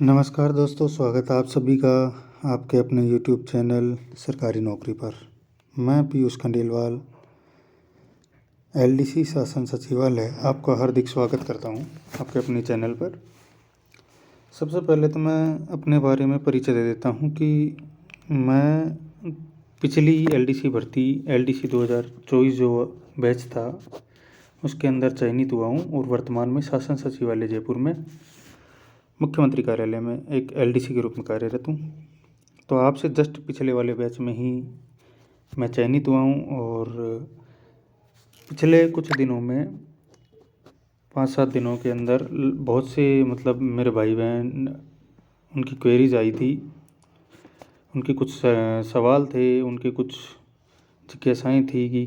नमस्कार दोस्तों, स्वागत है आप सभी का आपके अपने YouTube चैनल सरकारी नौकरी पर। मैं पीयूष खंडेलवाल, LDC शासन सचिवालय आपका हार्दिक स्वागत करता हूं आपके अपने चैनल पर। सबसे पहले तो मैं अपने बारे में परिचय दे देता हूं कि मैं पिछली LDC भर्ती LDC 2024 जो बैच था उसके अंदर चयनित हुआ हूं और वर्तमान में शासन सचिवालय जयपुर में मुख्यमंत्री कार्यालय में एक LDC के रूप में कार्यरत हूँ। तो आपसे जस्ट पिछले वाले बैच में ही मैं चयनित हुआ हूँ और पिछले कुछ दिनों में 5-7 दिनों के अंदर बहुत से मेरे भाई बहन उनकी क्वेरीज आई थी, उनके कुछ सवाल थे, उनके कुछ जिज्ञासाएँ थी कि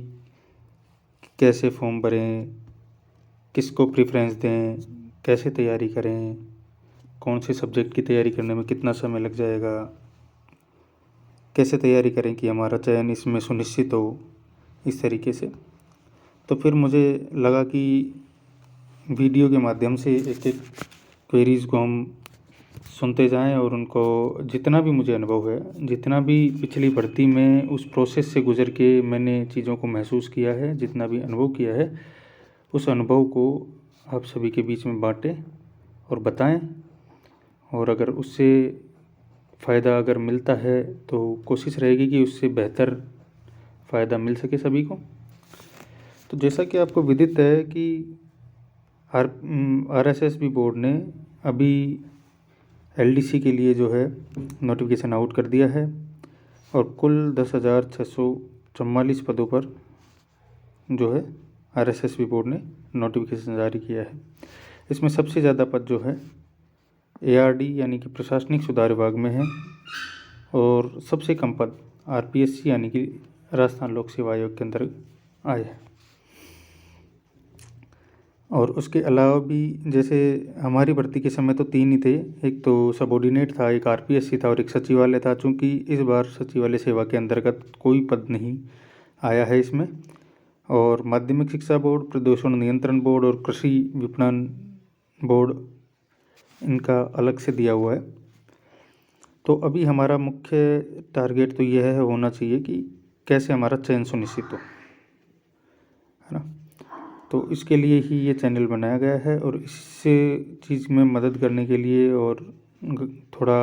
कैसे फॉर्म भरें, किसको प्रेफरेंस दें, कैसे तैयारी करें, कौन से सब्जेक्ट की तैयारी करने में कितना समय लग जाएगा, कैसे तैयारी करें कि हमारा चयन इसमें सुनिश्चित हो, इस तरीके से। तो फिर मुझे लगा कि वीडियो के माध्यम से एक एक क्वेरीज़ को हम सुनते जाएं और उनको जितना भी मुझे अनुभव है, जितना भी पिछली भर्ती में उस प्रोसेस से गुजर के मैंने चीज़ों को महसूस किया है, जितना भी अनुभव किया है, उस अनुभव को आप सभी के बीच में बांटें और बताएं। और अगर उससे फ़ायदा अगर मिलता है तो कोशिश रहेगी कि उससे बेहतर फ़ायदा मिल सके सभी को। तो जैसा कि आपको विदित है कि RSSB बोर्ड ने अभी LDC के लिए जो है नोटिफिकेशन आउट कर दिया है और कुल 10,644 पदों पर जो है RSSB बोर्ड ने नोटिफिकेशन जारी किया है। इसमें सबसे ज़्यादा पद जो है ARD यानी कि प्रशासनिक सुधार विभाग में है और सबसे कम पद RPSC यानी कि राजस्थान लोक सेवा आयोग के अंदर आए हैं। और उसके अलावा भी जैसे हमारी भर्ती के समय तो 3 ही थे, एक तो सबऑर्डिनेट था, एक RPSC था और एक सचिवालय था। चूँकि इस बार सचिवालय सेवा के अंतर्गत कोई पद नहीं आया है इसमें, और माध्यमिक शिक्षा बोर्ड, प्रदूषण नियंत्रण बोर्ड और कृषि विपणन बोर्ड इनका अलग से दिया हुआ है। तो अभी हमारा मुख्य टारगेट तो यह होना चाहिए कि कैसे हमारा चयन सुनिश्चित हो, है ना। तो इसके लिए ही ये चैनल बनाया गया है और इससे चीज़ में मदद करने के लिए और थोड़ा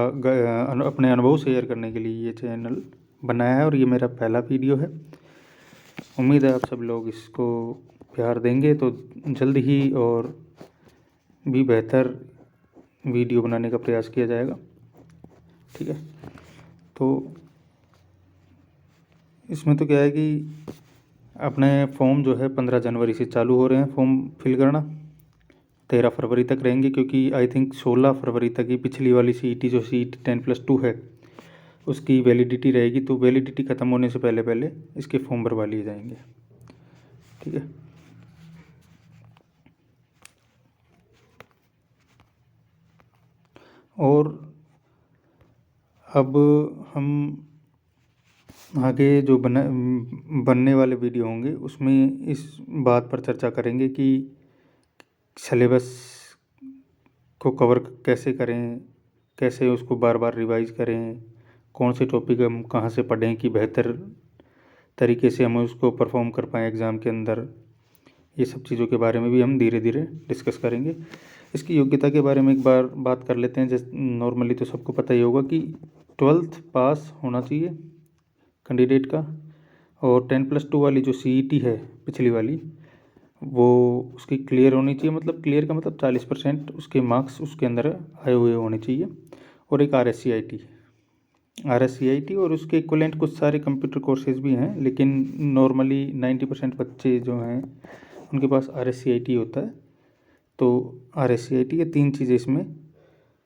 अपने अनुभव शेयर करने के लिए ये चैनल बनाया है और ये मेरा पहला वीडियो है। उम्मीद है आप सब लोग इसको प्यार देंगे तो जल्द ही और भी बेहतर वीडियो बनाने का प्रयास किया जाएगा, ठीक है। तो इसमें तो क्या है कि अपने फॉर्म जो है 15 जनवरी से चालू हो रहे हैं फॉर्म फिल करना, 13 फरवरी तक रहेंगे, क्योंकि आई थिंक 16 फरवरी तक ही पिछली वाली CET जो CET 10+2 है उसकी वैलिडिटी रहेगी। तो वैलिडिटी ख़त्म होने से पहले पहले इसके फॉर्म भरवा लिए जाएंगे, ठीक है। और अब हम आगे जो बनने वाले वीडियो होंगे उसमें इस बात पर चर्चा करेंगे कि सिलेबस को कवर कैसे करें, कैसे उसको बार बार रिवाइज करें, कौन से टॉपिक हम कहाँ से पढ़ें कि बेहतर तरीके से हम उसको परफॉर्म कर पाएँ एग्ज़ाम के अंदर। ये सब चीज़ों के बारे में भी हम धीरे धीरे डिस्कस करेंगे। इसकी योग्यता के बारे में एक बार बात कर लेते हैं। जैसे नॉर्मली तो सबको पता ही होगा कि 12th पास होना चाहिए कैंडिडेट का, और 10+2 वाली जो CET है पिछली वाली वो उसकी क्लियर होनी चाहिए। मतलब क्लियर का मतलब 40% उसके मार्क्स उसके अंदर आए हुए होने चाहिए। और एक RSCIT और उसके इक्वलेंट कुछ सारे कंप्यूटर कोर्सेज भी हैं, लेकिन नॉर्मली 90% बच्चे जो हैं उनके पास RSCIT होता है। तो RSCIT ये 3 चीज़ें इसमें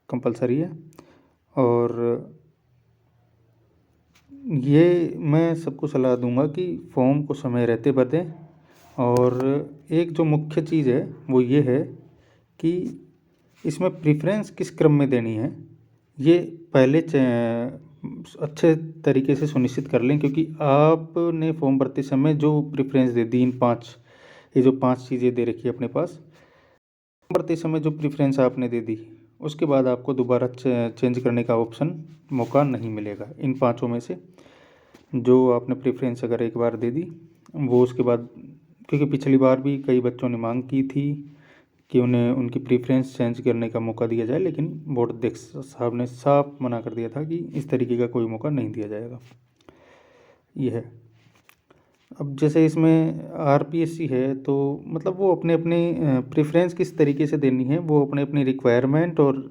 कंपलसरी है। और ये मैं सबको सलाह दूंगा कि फॉर्म को समय रहते भरें। और एक जो मुख्य चीज़ है वो ये है कि इसमें प्रेफरेंस किस क्रम में देनी है, ये पहले अच्छे तरीके से सुनिश्चित कर लें। क्योंकि आपने फॉर्म भरते समय जो प्रेफरेंस दे दी, इन 5 ये जो 5 चीज़ें दे रखी है अपने पास, भरते समय जो प्रेफरेंस आपने दे दी उसके बाद आपको दोबारा चेंज करने का ऑप्शन मौका नहीं मिलेगा। इन पाँचों में से जो आपने प्रेफरेंस अगर एक बार दे दी वो उसके बाद, क्योंकि पिछली बार भी कई बच्चों ने मांग की थी कि उन्हें उनकी प्रेफरेंस चेंज करने का मौका दिया जाए, लेकिन बोर्ड अध्यक्ष साहब ने साफ मना कर दिया था कि इस तरीके का कोई मौका नहीं दिया जाएगा। ये है। अब जैसे इसमें आरपीएससी है तो मतलब वो अपने अपने प्रेफरेंस किस तरीके से देनी है वो अपने अपनी रिक्वायरमेंट और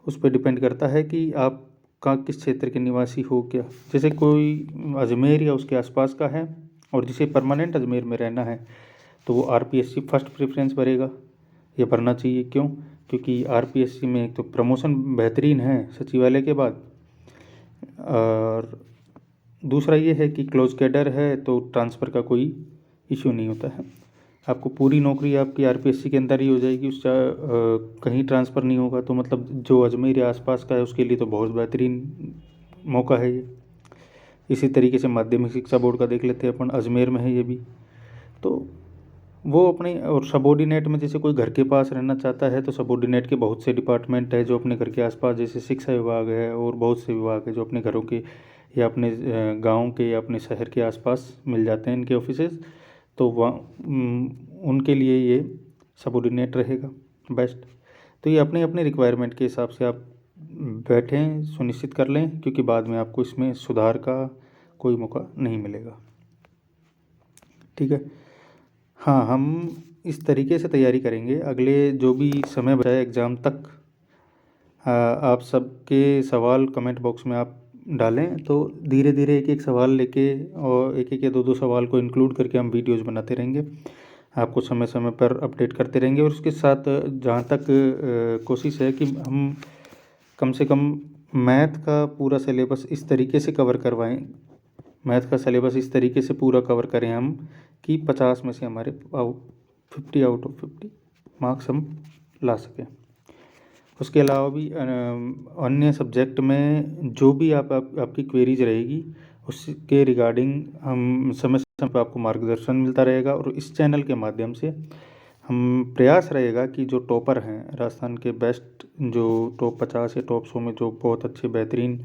उस पर डिपेंड करता है कि आप का किस क्षेत्र के निवासी हो क्या। जैसे कोई अजमेर या उसके आसपास का है और जिसे परमानेंट अजमेर में रहना है तो वो आरपीएससी फर्स्ट प्रेफरेंस भरेगा, ये भरना चाहिए। क्यों? क्योंकि आरपीएससी में एक तो प्रमोशन बेहतरीन है सचिवालय के बाद, और दूसरा ये है कि क्लोज कैडर है तो ट्रांसफ़र का कोई इशू नहीं होता है। आपको पूरी नौकरी आपकी आरपीएससी के अंदर ही हो जाएगी, उस कहीं ट्रांसफ़र नहीं होगा। तो मतलब जो अजमेर या आसपास का है उसके लिए तो बहुत बेहतरीन मौका है ये। इसी तरीके से माध्यमिक शिक्षा बोर्ड का देख लेते हैं अपन, अजमेर में है ये भी। तो वो अपने और सबॉर्डिनेट में जैसे कोई घर के पास रहना चाहता है तो सबॉर्डिनेट के बहुत से डिपार्टमेंट है जो अपने घर के आसपास, जैसे शिक्षा विभाग है और बहुत से विभाग है जो अपने घरों के या अपने गांव के या अपने शहर के आसपास मिल जाते हैं इनके ऑफिसेज। तो वहाँ उनके लिए ये सबॉर्डिनेट रहेगा बेस्ट। तो ये अपने अपने रिक्वायरमेंट के हिसाब से आप बैठें, सुनिश्चित कर लें, क्योंकि बाद में आपको इसमें सुधार का कोई मौका नहीं मिलेगा। ठीक है। हाँ, हम इस तरीके से तैयारी करेंगे अगले जो भी समय बचा है एग्ज़ाम तक। आप सबके सवाल कमेंट बॉक्स में आप डालें, तो धीरे धीरे एक एक सवाल लेके और एक एक या दो दो सवाल को इंक्लूड करके हम वीडियोज़ बनाते रहेंगे, आपको समय समय पर अपडेट करते रहेंगे। और उसके साथ जहाँ तक कोशिश है कि हम कम से कम मैथ का पूरा सिलेबस इस तरीके से कवर करवाएं, मैथ का सिलेबस इस तरीके से पूरा कवर करें हम कि 50 में से हमारे 50 आउट ऑफ 50 मार्क्स हम ला सकें। उसके अलावा भी अन्य सब्जेक्ट में जो भी आपकी क्वेरीज रहेगी उसके रिगार्डिंग हम समय समय पर आपको मार्गदर्शन मिलता रहेगा। और इस चैनल के माध्यम से हम प्रयास रहेगा कि जो टॉपर हैं राजस्थान के बेस्ट, जो टॉप 50 या टॉप 100 में जो बहुत अच्छे बेहतरीन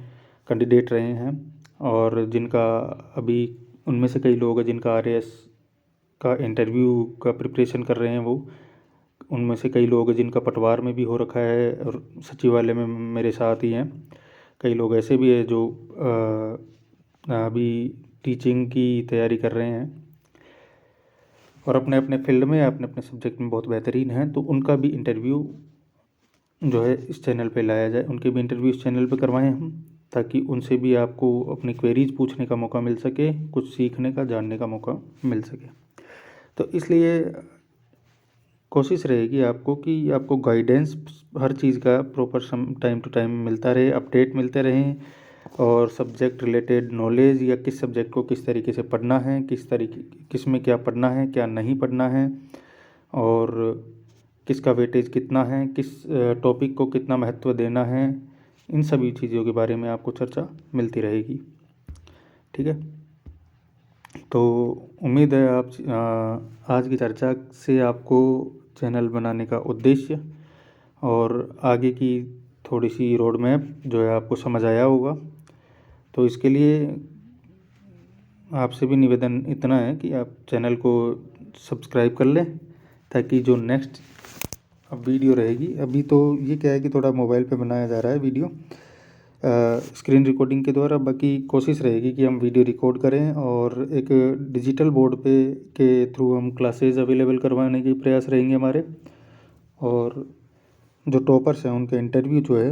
कैंडिडेट रहे हैं और जिनका अभी उनमें से कई लोग हैं जिनका आरएएस का इंटरव्यू का प्रिपरेशन कर रहे हैं, वो उनमें से कई लोग हैं जिनका पटवार में भी हो रखा है और सचिवालय में मेरे साथ ही हैं। कई लोग ऐसे भी हैं जो अभी टीचिंग की तैयारी कर रहे हैं और अपने अपने फील्ड में अपने अपने सब्जेक्ट में बहुत बेहतरीन हैं। तो उनका भी इंटरव्यू जो है इस चैनल पे लाया जाए, उनके भी इंटरव्यू इस चैनल पे करवाएं हम, ताकि उनसे भी आपको अपनी क्वेरीज पूछने का मौका मिल सके, कुछ सीखने का, जानने का मौका मिल सके। तो इसलिए कोशिश रहेगी आपको कि आपको गाइडेंस हर चीज़ का प्रॉपर टाइम टू टाइम मिलता रहे, अपडेट मिलते रहें, और सब्जेक्ट रिलेटेड नॉलेज या किस सब्जेक्ट को किस तरीके से पढ़ना है, किस में क्या पढ़ना है, क्या नहीं पढ़ना है, और किसका वेटेज कितना है, किस टॉपिक को कितना महत्व देना है, इन सभी चीज़ों के बारे में आपको चर्चा मिलती रहेगी। ठीक है। तो उम्मीद है आप आज की चर्चा से आपको चैनल बनाने का उद्देश्य और आगे की थोड़ी सी रोड मैप जो है आपको समझ आया होगा। तो इसके लिए आपसे भी निवेदन इतना है कि आप चैनल को सब्सक्राइब कर लें, ताकि जो नेक्स्ट अब वीडियो रहेगी, अभी तो ये क्या है कि थोड़ा मोबाइल पे बनाया जा रहा है वीडियो स्क्रीन रिकॉर्डिंग के द्वारा, बाकी कोशिश रहेगी कि हम वीडियो रिकॉर्ड करें और एक डिजिटल बोर्ड पे के थ्रू हम क्लासेस अवेलेबल करवाने के प्रयास रहेंगे हमारे। और जो टॉपर्स हैं उनके इंटरव्यू जो है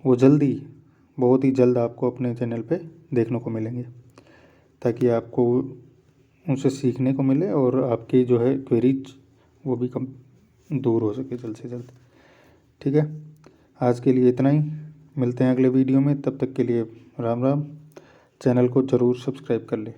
वो जल्दी, बहुत ही जल्द आपको अपने चैनल पे देखने को मिलेंगे, ताकि आपको उनसे सीखने को मिले और आपकी जो है क्वेरीज वो भी कम दूर हो सके जल्द से जल्द। ठीक है। आज के लिए इतना ही, मिलते हैं अगले वीडियो में, तब तक के लिए राम राम। चैनल को ज़रूर सब्सक्राइब कर लें।